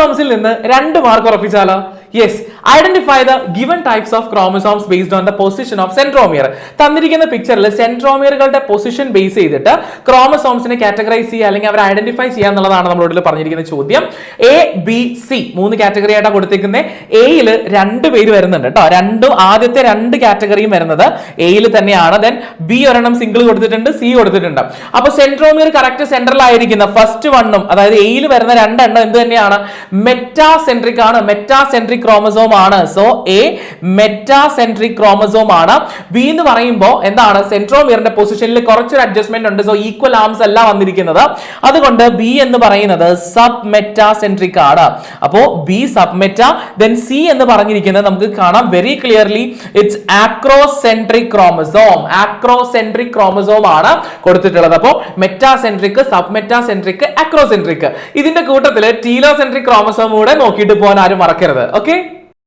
ക്രോമസോംസിൽ നിന്ന് 2 മാർക്ക് ഉറപ്പിച്ചാലോ? Yes, identify the given types of chromosomes based on the position of centromere. തന്നിരിക്കുന്ന പിക്ചറിൽ സെൻട്രോമിയറുകളുടെ position base ചെയ്തിട്ട് ക്രോമസോംസിനെ categorise ചെയ്യുക അല്ലെങ്കിൽ അവരെ ഐഡന്റിഫൈ ചെയ്യുക എന്നുള്ളതാണ് നമ്മളോട് പറഞ്ഞിരിക്കുന്ന ചോദ്യം. എ, ബി, സി 3 കാറ്റഗറി ആയിട്ടാണ് കൊടുത്തിരിക്കുന്നത്. എയിൽ 2 പേര് വരുന്നുണ്ട് കേട്ടോ. ആദ്യത്തെ 2 കാറ്റഗറിയും വരുന്നത് എയിൽ തന്നെയാണ്. ദെൻ ബി ഒരെണ്ണം സിംഗിൾ കൊടുത്തിട്ടുണ്ട്, സി കൊടുത്തിട്ടുണ്ട്. അപ്പൊ സെൻട്രോമിയർ കറക്റ്റ് സെൻട്രൽ ആയിരിക്കുന്ന ഫസ്റ്റ് വണ്ണും, അതായത് എയിൽ വരുന്ന 2 എണ്ണം എന്ത് തന്നെയാണ്? മെറ്റാസെൻട്രിക് ആണ്, മെറ്റാസെൻട്രിക് ക്രോമസോം ആണ്. സോ എ മെറ്റാസെൻട്രിക് ക്രോമസോം ആണ്. ബി എന്ന് പറയുമ്പോൾ എന്താണ്? സെൻട്രോമിയറിന്റെ പൊസിഷനിൽ കുറച്ചൊരു അഡ്ജസ്റ്റ്മെന്റ് ഉണ്ട്. സോ ഈക്വൽ ആംസ് അല്ല വന്നിരിക്കുന്നത്. അതുകൊണ്ട് ബി എന്ന് പറയുന്നത് സബ് മെറ്റാസെൻട്രിക് ആണ്. അപ്പോ B sub Meta. Then C എന്ന് പറഞ്ഞിരിക്കുന്നത് നമുക്ക് കാണാം very clearly it's acrocentric chromosome. Acrocentric chromosome ആണ് കൊടുത്തിട്ടുള്ളത്. അപ്പോൾ മെറ്റാസെൻട്രിക്, സബ് മെറ്റാസെൻട്രിക്, ആക്രോസെൻട്രിക്. ഇതിന്റെ കൂട്ടത്തിൽ ടീലോസെൻട്രിക് ക്രോമസോം കൂടെ നോക്കിയിട്ട് പോകാൻ ആരും മറക്കരുത്. ഓക്കെ.